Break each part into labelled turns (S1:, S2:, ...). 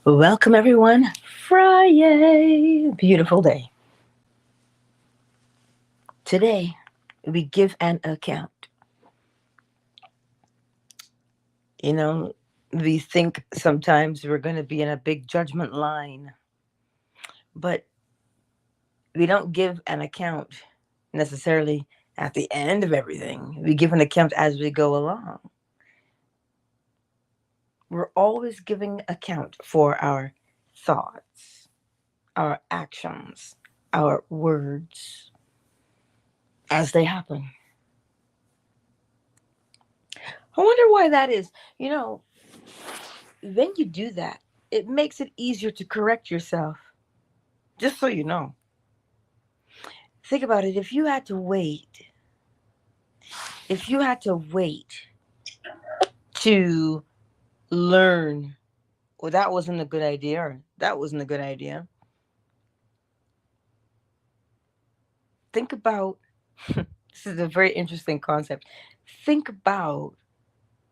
S1: Welcome, everyone. Friday, beautiful day. Today, we give an account. You know, we think sometimes we're going to be in a big judgment line, but we don't give an account necessarily at the end of everything. We give an account as we go along. We're always giving account for our thoughts, our actions, our words as they happen. I wonder why that is. You know, when you do that, it makes it easier to correct yourself. Just so you know. Think about it. If you had to wait to learn, well, that wasn't a good idea, or that wasn't a good idea. Think about this is a very interesting concept. Think about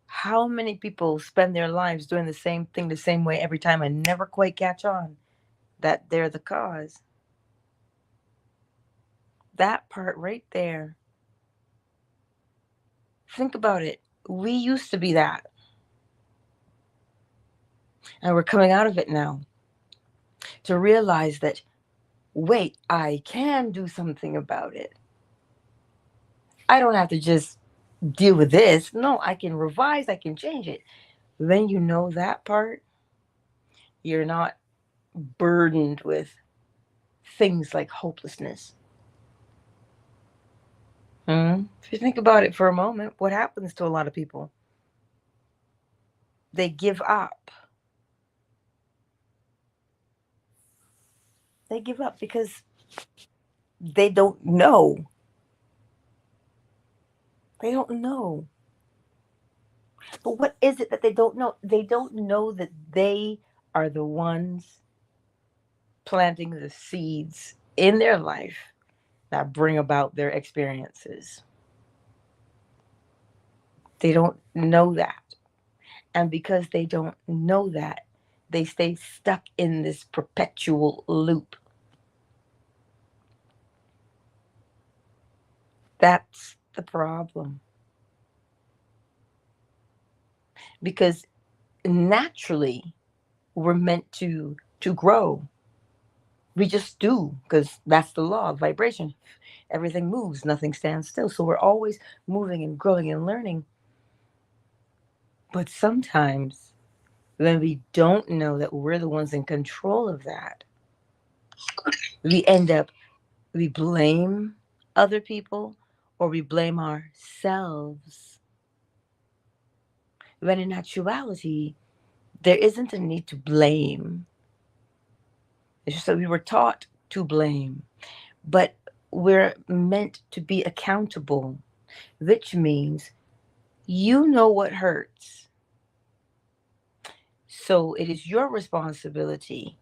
S1: how many people spend their lives doing the same thing the same way every time and never quite catch on that they're the cause. That part right there. Think about it. We used to be that, and we're coming out of it now to realize that, wait, I can do something about it. I don't have to just deal with this. No, I can revise, I can change it. When you know that part, you're not burdened with things like hopelessness. If you think about it for a moment, what happens to a lot of people? They give up. They give up because they don't know. They don't know. But what is it that they don't know? They don't know that they are the ones planting the seeds in their life that bring about their experiences. They don't know that. And because they don't know that, they stay stuck in this perpetual loop. That's the problem. Because naturally, we're meant to grow. We just do, because that's the law of vibration. Everything moves, nothing stands still. So we're always moving and growing and learning. But sometimes when we don't know that we're the ones in control of that, we end up, we blame other people or we blame ourselves. When in actuality, there isn't a need to blame. It's just that we were taught to blame. But we're meant to be accountable, which means you know what hurts. So it is your responsibility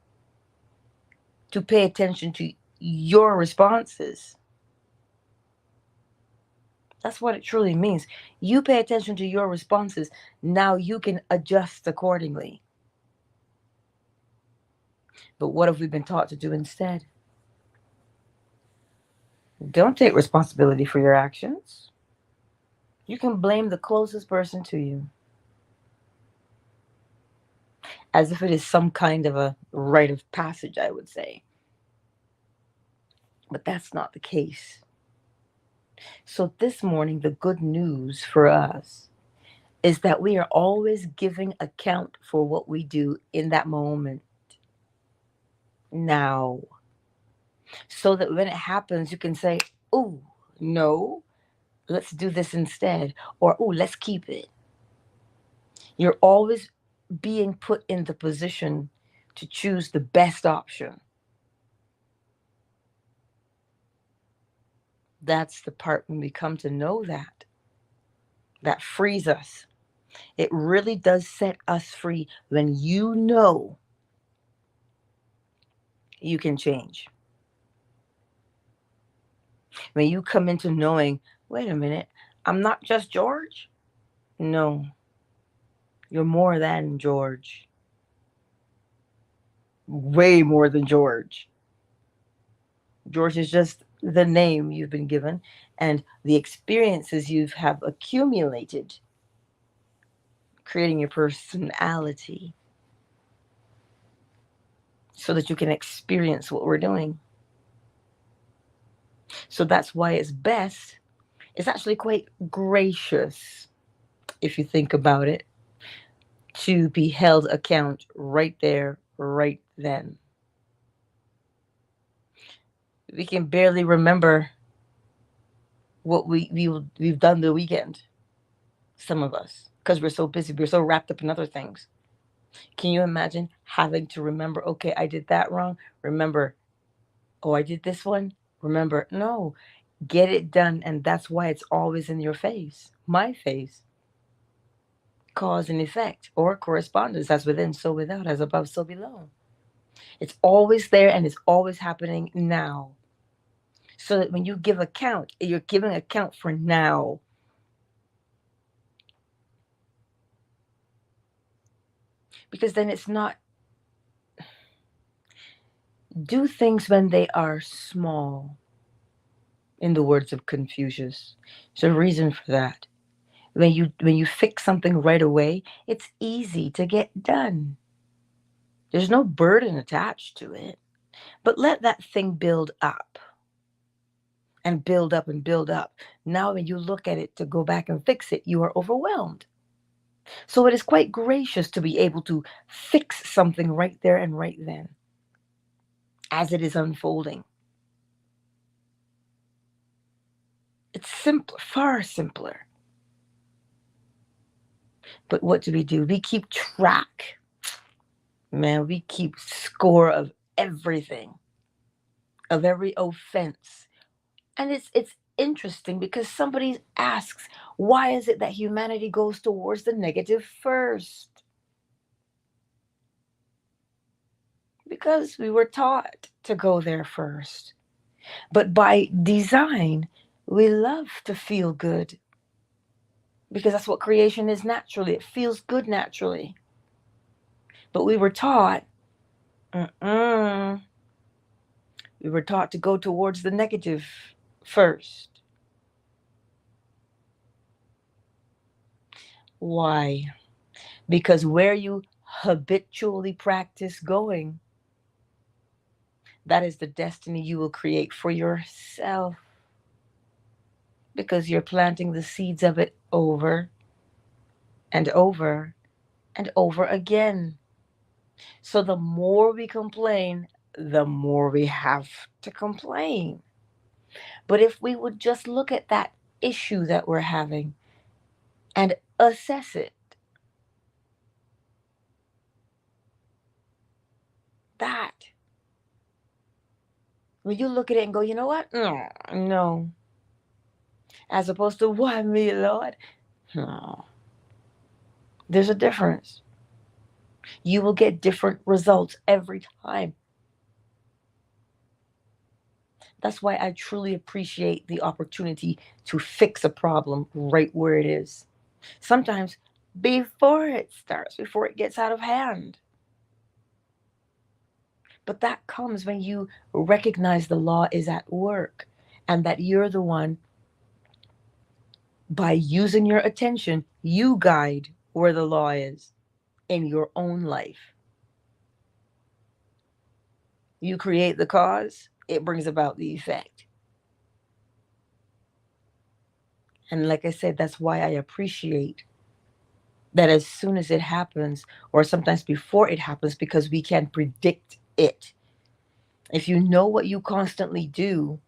S1: to pay attention to your responses. That's what it truly means. You pay attention to your responses. Now you can adjust accordingly. But what have we been taught to do instead? Don't take responsibility for your actions. You can blame the closest person to you as if it is some kind of a rite of passage, I would say. But that's not the case. So this morning, the good news for us is that we are always giving account for what we do in that moment now. So that when it happens, you can say, oh, no, let's do this instead. Or, oh, let's keep it. You're always being put in the position to choose the best option. That's the part when we come to know that. That frees us. It really does set us free when you know you can change. When you come into knowing, wait a minute, I'm not just George. No, you're more than George. way more than George. George is just the name you've been given and the experiences you have accumulated, creating your personality so that you can experience what we're doing. So that's why it's best. It's actually quite gracious, if you think about it, to be held account right there, right then. We can barely remember what we've done the weekend, some of us, because we're so busy, we're so wrapped up in other things. Can you imagine having to remember, okay, I did that wrong? Remember, oh, I did this one? Remember, no, get it done. And that's why it's always in your face, my face. Cause and effect or correspondence, as within, so without, as above, so below. It's always there and it's always happening now. So that when you give account, you're giving account for now. Because then it's not, do things when they are small, in the words of Confucius. There's a reason for that. When you fix something right away, it's easy to get done. There's no burden attached to it. But let that thing build up and build up and build up. Now, when you look at it to go back and fix it, you are overwhelmed. So, it is quite gracious to be able to fix something right there and right then as it is unfolding. It's simpler, far simpler. But what do? We keep track, man. We keep score of everything, of every offense. And it's interesting because somebody asks, why is it that humanity goes towards the negative first? Because we were taught to go there first. But by design, we love to feel good because that's what creation is naturally. It feels good naturally. But we were taught, mm-mm, we were taught to go towards the negative first. Why? Because where you habitually practice going, that is the destiny you will create for yourself. Because you're planting the seeds of it over and over and over again. So the more we complain, the more we have to complain. But if we would just look at that issue that we're having and assess it, that, when you look at it and go, you know what? No, no. As opposed to, why me, Lord? No. There's a difference. You will get different results every time. That's why I truly appreciate the opportunity to fix a problem right where it is. Sometimes before it starts, before it gets out of hand. But that comes when you recognize the law is at work and that you're the one, by using your attention, you guide where the law is in your own life. You create the cause, it brings about the effect. And like I said, that's why I appreciate that as soon as it happens, or sometimes before it happens, because we can predict it. If you know what you constantly do,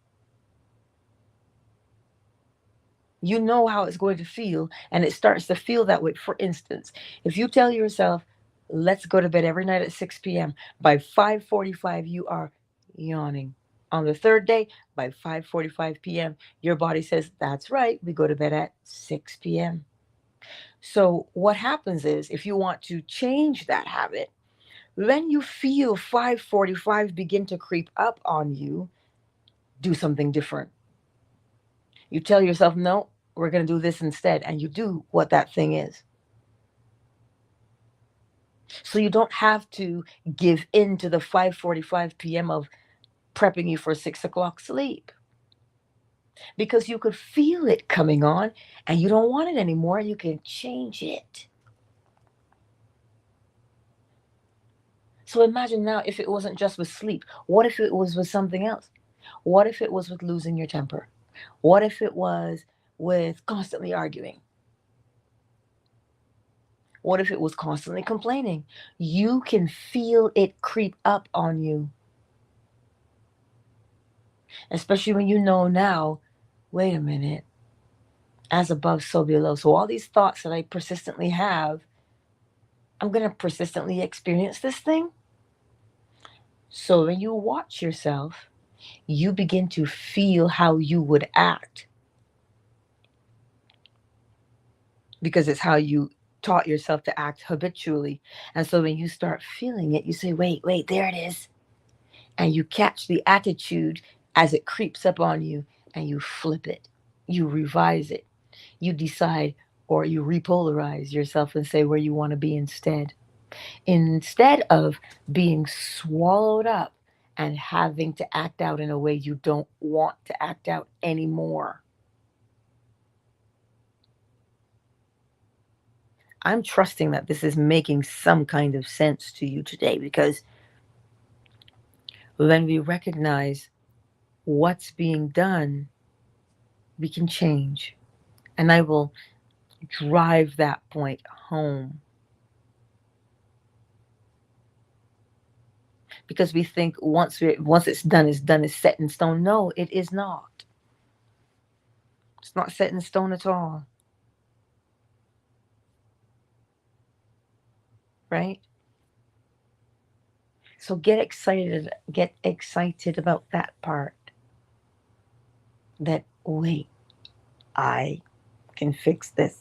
S1: you know how it's going to feel, and it starts to feel that way. For instance, if you tell yourself, let's go to bed every night at 6 p.m., by 5:45 you are yawning. On the third day, by 5:45 p.m., your body says, that's right, we go to bed at 6 p.m. So what happens is, if you want to change that habit, when you feel 5:45 begin to creep up on you, do something different. You tell yourself, no, we're going to do this instead. And you do what that thing is. So you don't have to give in to the 5:45 p.m. of prepping you for 6 o'clock sleep, because you could feel it coming on and you don't want it anymore. You can change it. So imagine now, if it wasn't just with sleep, what if it was with something else? What if it was with losing your temper? What if it was with constantly arguing? What if it was constantly complaining? You can feel it creep up on you, especially when you know now, wait a minute, as above, so below. So all these thoughts that I persistently have, I'm going to persistently experience this thing. So when you watch yourself, you begin to feel how you would act, because it's how you taught yourself to act habitually. And so when you start feeling it, you say, wait, there it is. And you catch the attitude as it creeps up on you, and you flip it, you revise it, you decide, or you repolarize yourself and say where you want to be instead. Instead of being swallowed up and having to act out in a way you don't want to act out anymore. I'm trusting that this is making some kind of sense to you today, because when we recognize what's being done, we can change. And I will drive that point home, because we think once it's done, it's set in stone. No, it is not. It's not set in stone at all. Right? So get excited about that part. That, wait, I can fix this.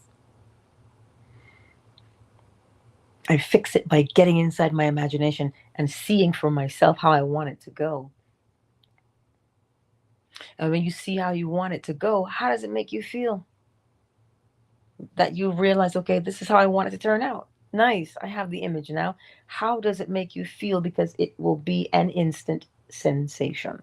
S1: I fix it by getting inside my imagination and seeing for myself how I want it to go. And when you see how you want it to go, how does it make you feel? That you realize, okay, this is how I want it to turn out. Nice, I have the image now. How does it make you feel? Because it will be an instant sensation.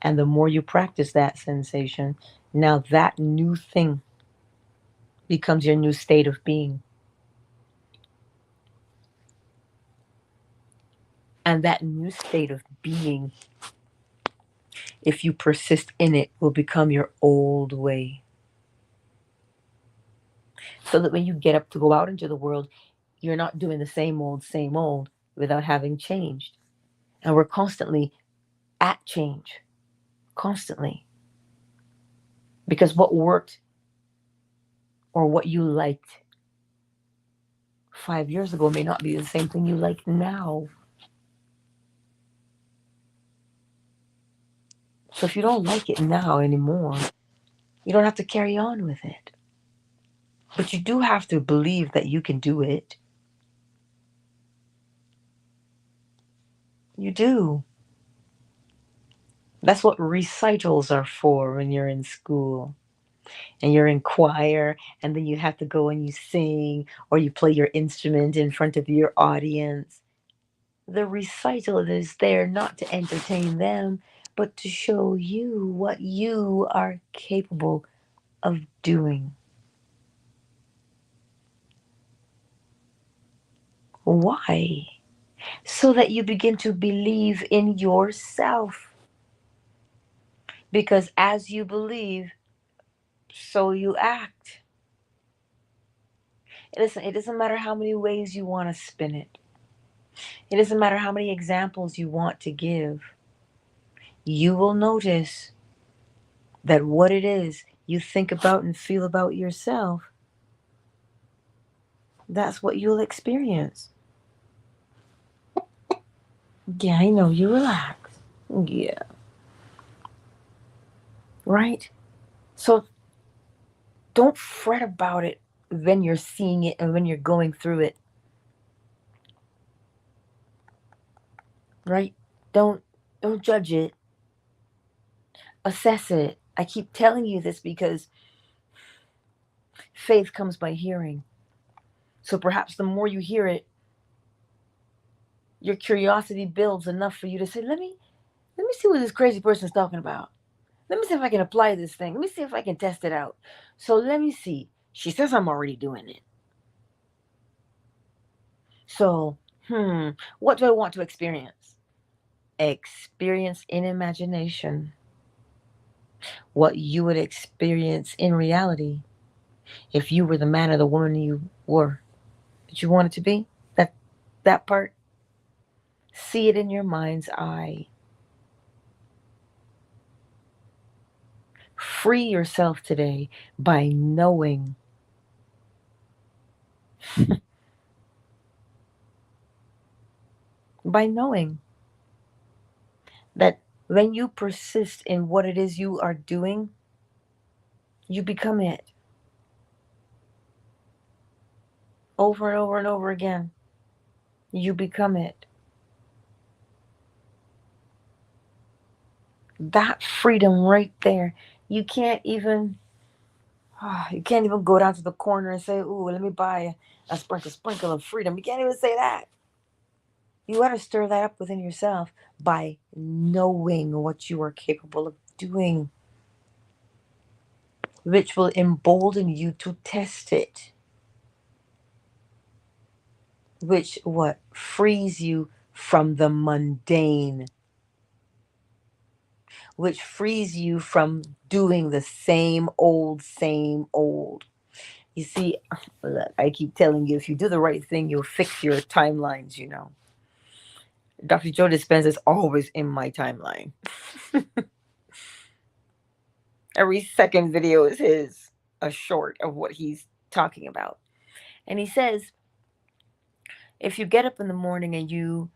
S1: And the more you practice that sensation, now that new thing becomes your new state of being. And that new state of being, if you persist in it, will become your old way. So that when you get up to go out into the world, you're not doing the same old without having changed. And we're constantly at change, constantly. Because what worked or what you liked 5 years ago may not be the same thing you like now. So if you don't like it now anymore, you don't have to carry on with it. But you do have to believe that you can do it. You do. That's what recitals are for when you're in school and you're in choir, and then you have to go and you sing or you play your instrument in front of your audience. The recital is there not to entertain them, but to show you what you are capable of doing. Why? So that you begin to believe in yourself. Because as you believe, so you act. Listen, it doesn't matter how many ways you want to spin it. It doesn't matter how many examples you want to give. You will notice that what it is you think about and feel about yourself, that's what you'll experience. Yeah, I know, you relax. Yeah. Right? So don't fret about it when you're seeing it and when you're going through it. Right? Don't judge it. Assess it. I keep telling you this because faith comes by hearing. So perhaps the more you hear it, your curiosity builds enough for you to say, let me see what this crazy person's talking about. Let me see if I can apply this thing. Let me see if I can test it out. So let me see. She says I'm already doing it. So, what do I want to experience? Experience in imagination what you would experience in reality if you were the man or the woman you were, that you wanted to be. That part. See it in your mind's eye. Free yourself today by knowing by knowing that when you persist in what it is you are doing, you become it over and over and over again. You become it. That freedom right there. You can't even go down to the corner and say, "Ooh, let me buy a sprinkle of freedom." You can't even say that. You got to stir that up within yourself by knowing what you are capable of doing, which will embolden you to test it, which what frees you from the mundane, which frees you from doing the same old, same old. You see, look, I keep telling you, if you do the right thing, you'll fix your timelines. Dr. Joe Dispenza is always in my timeline. Every second video is a short of what he's talking about. And he says, if you get up in the morning and you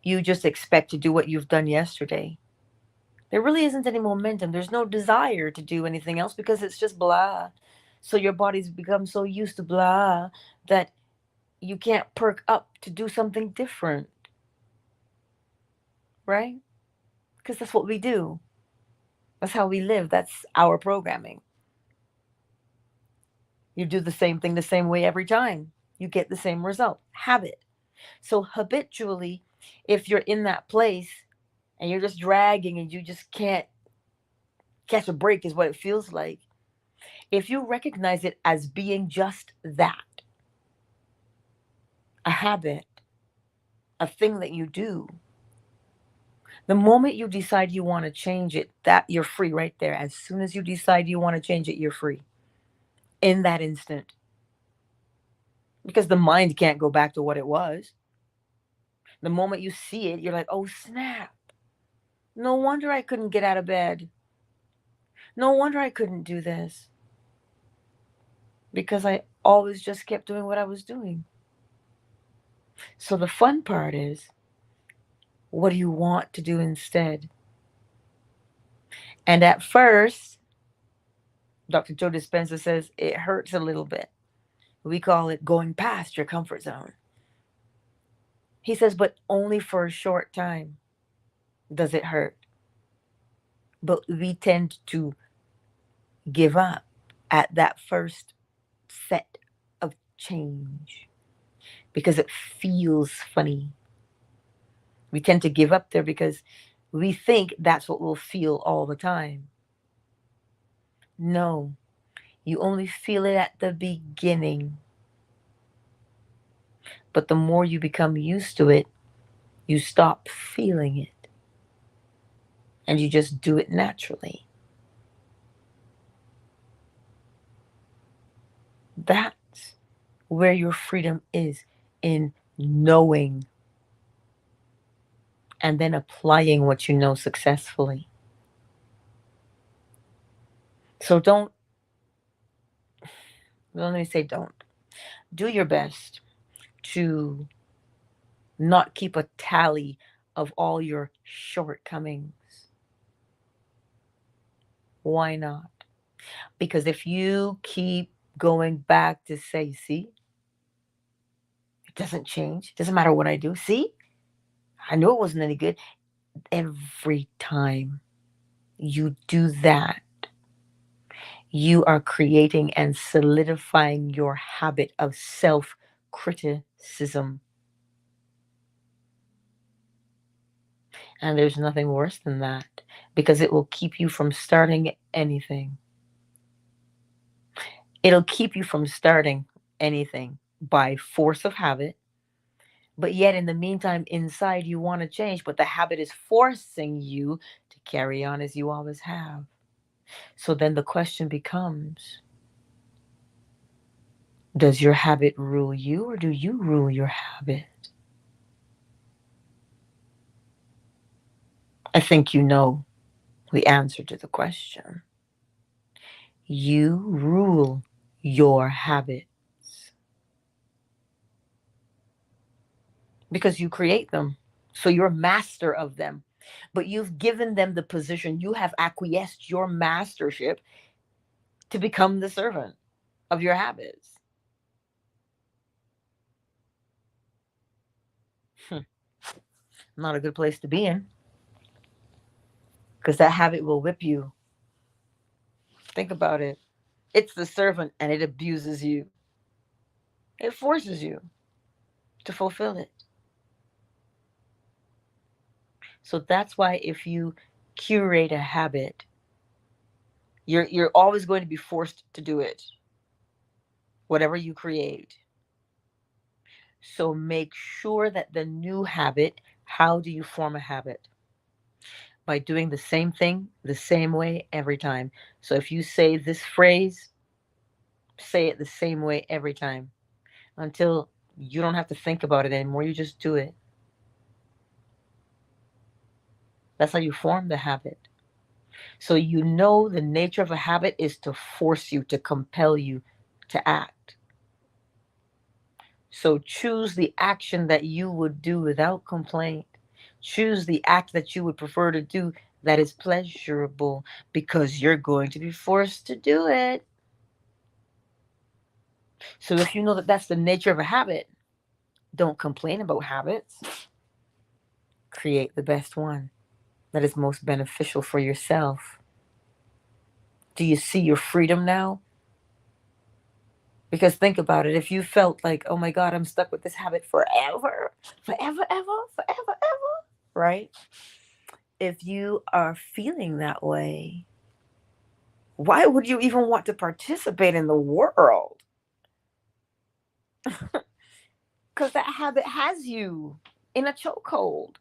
S1: just expect to do what you've done yesterday, there really isn't any momentum. There's no desire to do anything else because it's just blah. So your body's become so used to blah that you can't perk up to do something different. Right? Because that's what we do. That's how we live. That's our programming. You do the same thing the same way every time. You get the same result. Habit. So habitually, if you're in that place and you're just dragging and you just can't catch a break, is what it feels like. If you recognize it as being just that, a habit, a thing that you do, the moment you decide you want to change it, that you're free right there. As soon as you decide you want to change it, you're free in that instant. Because the mind can't go back to what it was. The moment you see it, you're like, oh, snap. No wonder I couldn't get out of bed. No wonder I couldn't do this. Because I always just kept doing what I was doing. So the fun part is, what do you want to do instead? And at first, Dr. Joe Dispenza says it hurts a little bit. We call it going past your comfort zone. He says, but only for a short time does it hurt. But we tend to give up at that first set of change because it feels funny. We tend to give up there because we think that's what we'll feel all the time. No, you only feel it at the beginning. But the more you become used to it, you stop feeling it. And you just do it naturally. That's where your freedom is, in knowing and then applying what you know successfully. So don't, well, let me say don't. Do your best to not keep a tally of all your shortcomings. Why not? Because if you keep going back to say, see, it doesn't change. It doesn't matter what I do. See, I knew it wasn't any good. Every time you do that, You are creating and solidifying your habit of self criticism. And there's nothing worse than that because it will keep you from starting anything. It'll keep you from starting anything by force of habit. But yet, in the meantime, inside you want to change, but the habit is forcing you to carry on as you always have. So then the question becomes, does your habit rule you or do you rule your habit? I think you know the answer to the question. You rule your habits because you create them. So you're master of them. But you've given them the position, you have acquiesced your mastership to become the servant of your habits. Not a good place to be in because that habit will whip you. Think about it. It's the servant and it abuses you, it forces you to fulfill it. So that's why if you curate a habit, you're always going to be forced to do it, whatever you create. So make sure that the new habit, how do you form a habit? By doing the same thing the same way every time. So if you say this phrase, say it the same way every time until you don't have to think about it anymore. You just do it. That's how you form the habit. So you know the nature of a habit is to force you, to compel you to act. So choose the action that you would do without complaint. Choose the act that you would prefer to do that is pleasurable because you're going to be forced to do it. So if you know that that's the nature of a habit, don't complain about habits. Create the best one that is most beneficial for yourself. Do you see your freedom now? Because think about it. If you felt like, oh my God, I'm stuck with this habit forever, forever, ever, forever, ever, right? If you are feeling that way, why would you even want to participate in the world? Because that habit has you in a chokehold.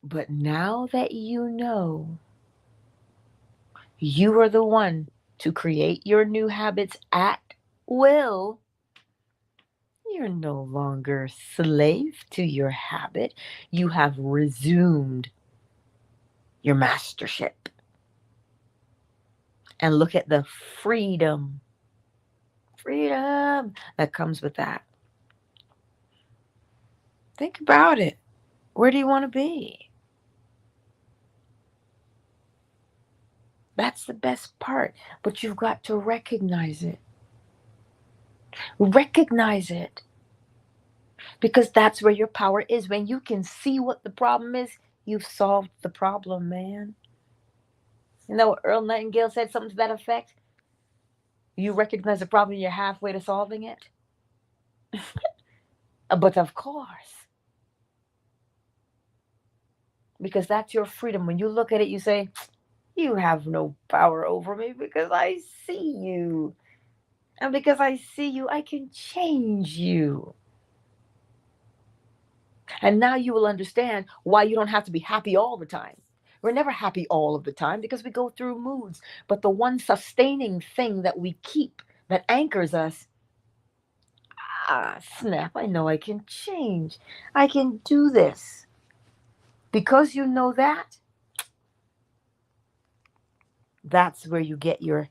S1: But now that you know you are the one to create your new habits at will, you're no longer slave to your habit. You have resumed your mastership. And look at the freedom that comes with that. Think about it. Where do you want to be? That's the best part. But you've got to recognize it. Recognize it. Because that's where your power is. When you can see what the problem is, you've solved the problem, man. You know what Earl Nightingale said, something to that effect? You recognize the problem, you're halfway to solving it. But of course, because that's your freedom. When you look at it, you say, you have no power over me because I see you. And because I see you, I can change you. And now you will understand why you don't have to be happy all the time. We're never happy all of the time because we go through moods. But the one sustaining thing that we keep, that anchors us, snap, I know I can change. I can do this. Because you know that, that's where you get your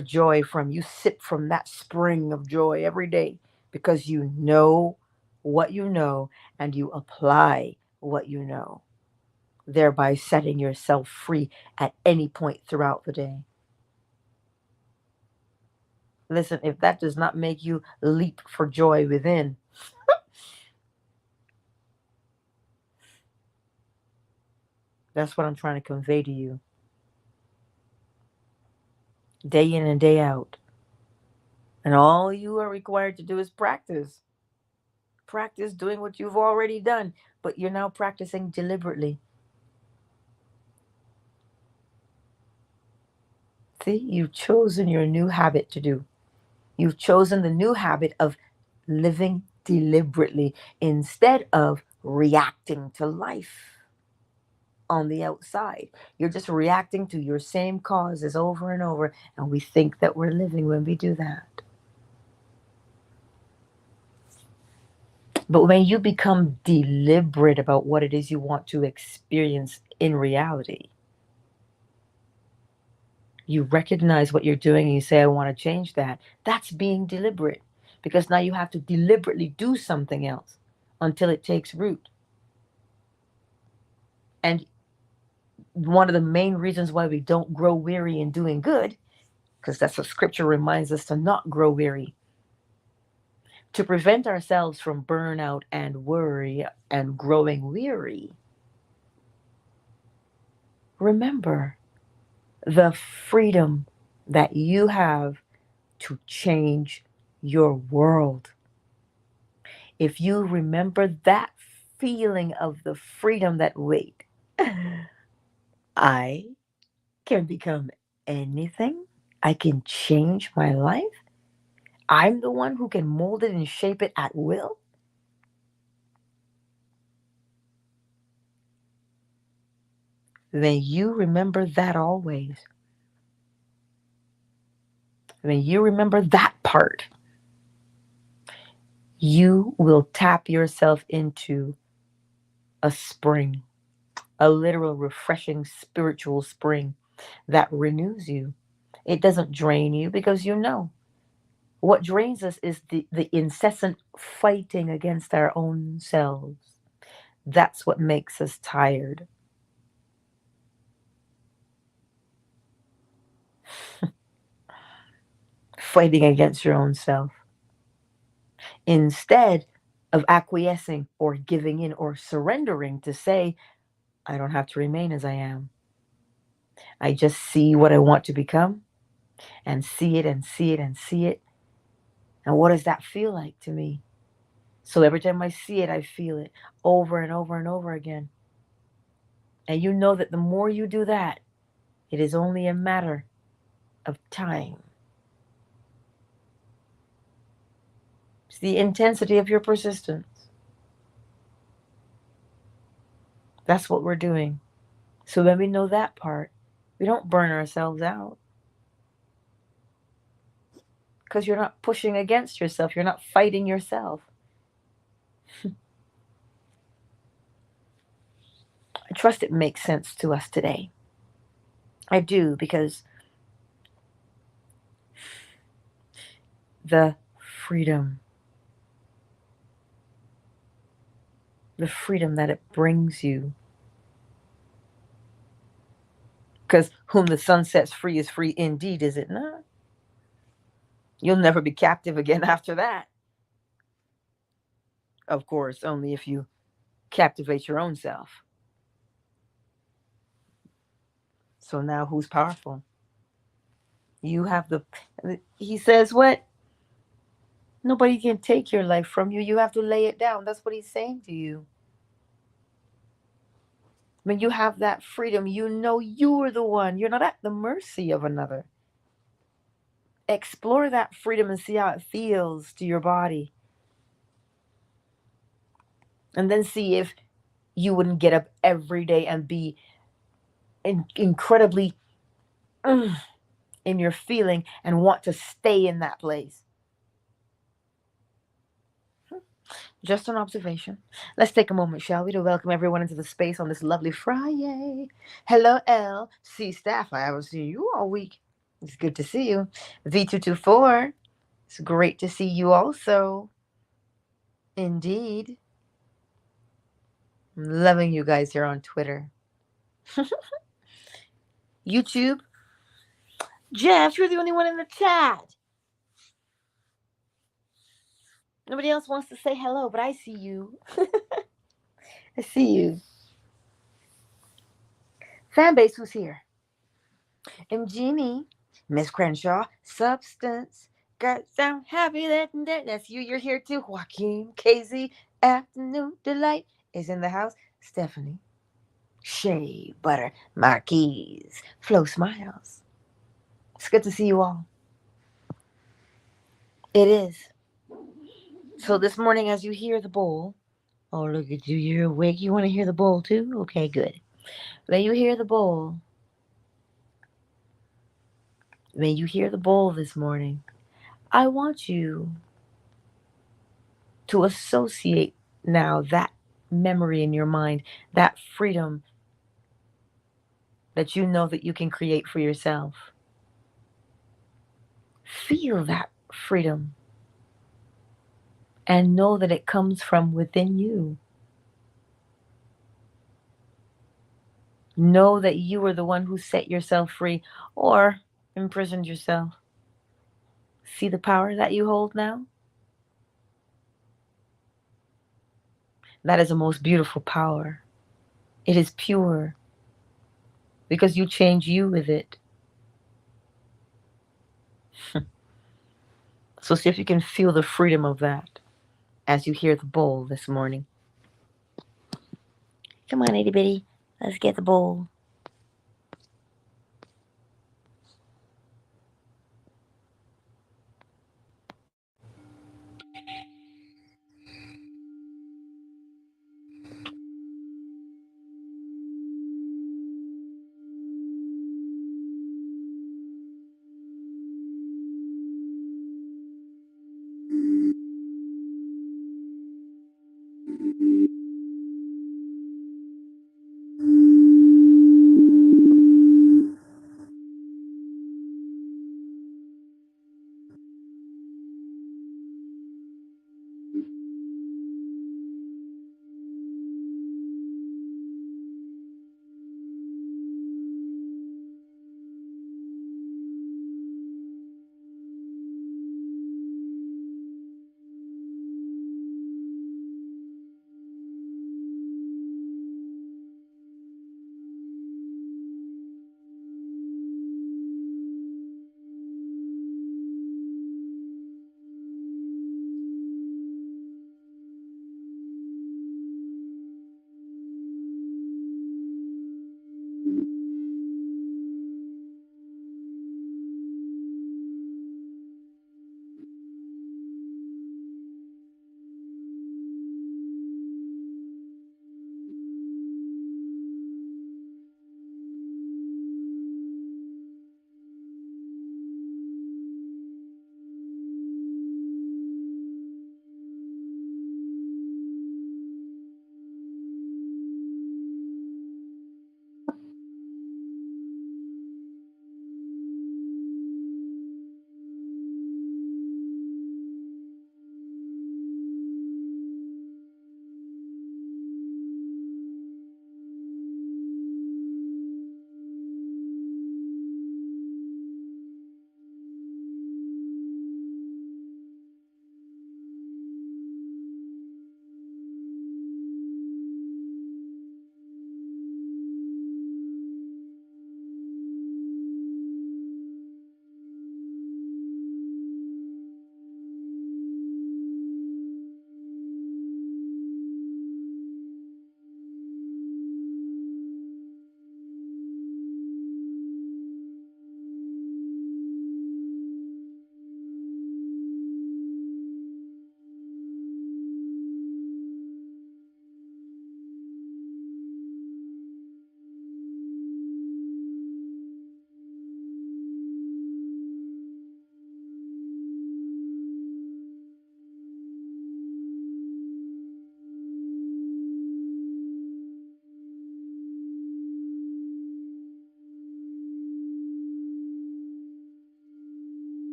S1: joy from. You sip from that spring of joy every day because you know what you know and you apply what you know, thereby setting yourself free at any point throughout the day. Listen, if that does not make you leap for joy within, that's what I'm trying to convey to you. day in and day out. And all you are required to do is practice. Practice doing what you've already done, but you're now practicing deliberately. See, you've chosen your new habit to do. You've chosen the new habit of living deliberately instead of reacting to life on the outside. You're just reacting to your same causes over and over, and we think that we're living when we do that. But when you become deliberate about what it is you want to experience in reality, you recognize what you're doing and you say, I want to change that. That's being deliberate, because now you have to deliberately do something else until it takes root. And one of the main reasons why we don't grow weary in doing good, because that's what scripture reminds us, to not grow weary, to prevent ourselves from burnout and worry and growing weary. Remember the freedom that you have to change your world. If you remember that feeling of the freedom that, wait, I can become anything, I can change my life, I'm the one who can mold it and shape it at will. Then you remember that always. When you remember that part, you will tap yourself into a spring, a literal, refreshing spiritual spring that renews you. It doesn't drain you, because you know what drains us is the incessant fighting against our own selves. That's what makes us tired. Fighting against your own self. Instead of acquiescing or giving in or surrendering to say, I don't have to remain as I am. I just see what I want to become, and see it and see it and see it. And what does that feel like to me? So every time I see it, I feel it over and over and over again. And you know that the more you do that, it is only a matter of time. It's the intensity of your persistence. That's what we're doing. So when we know that part, we don't burn ourselves out. Because you're not pushing against yourself, you're not fighting yourself. I trust it makes sense to us today. I do, because the freedom, the freedom that it brings you. Because whom the sun sets free is free indeed, is it not? You'll never be captive again after that. Of course, only if you captivate your own self. So now who's powerful? You have the. He says what? Nobody can take your life from you. You have to lay it down. That's what he's saying to you. When you have that freedom, you know you're the one. You're not at the mercy of another. Explore that freedom and see how it feels to your body. And then see if you wouldn't get up every day and be incredibly in your feeling and want to stay in that place. Just an observation. Let's take a moment, shall we, to welcome everyone into the space on this lovely Friday. Hello, L. C. Staff. I haven't seen you all week. It's good to see you. V224. It's great to see you also. Indeed. I'm loving you guys here on Twitter. YouTube. Jeff, you're the only one in the chat. Nobody else wants to say hello, but I see you. I see you. Fan base, who's here? And Jeannie. Miss Crenshaw, substance. Got sound happy that that's you. You're here too. Joaquin, Casey, afternoon delight is in the house. Stephanie, Shea Butter, Marquise, Flo Smiles. It's good to see you all. It is. So this morning, as you hear the bowl, oh look at you, you're awake. You want to hear the bowl too? Okay, good. When you hear the bowl, when you hear the bowl this morning, I want you to associate now that memory in your mind, that freedom that you know that you can create for yourself. Feel that freedom and know that it comes from within you. Know that you are the one who set yourself free or imprisoned yourself. See the power that you hold now? That is the most beautiful power. It is pure because you change you with it. So see if you can feel the freedom of that as you hear the bowl this morning. Come on, itty bitty. Let's get the bowl.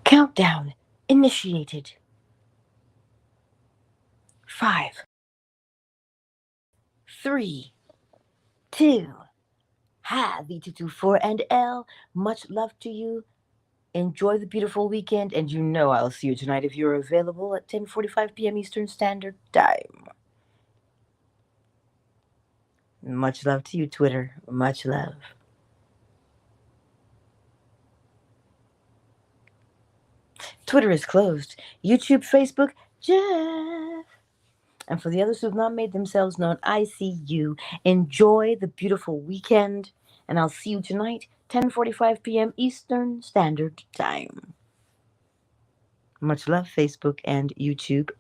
S1: Countdown initiated. 5, 3, 2. Hi, V224 and L. Much love to you. Enjoy the beautiful weekend, and you know I'll see you tonight if you're available at 10:45 p.m. Eastern Standard Time. Much love to you, Twitter. Much love. Twitter is closed. YouTube, Facebook, Jeff. And for the others who have not made themselves known, I see you. Enjoy the beautiful weekend, and I'll see you tonight, 10:45 p.m. Eastern Standard Time. Much love, Facebook and YouTube.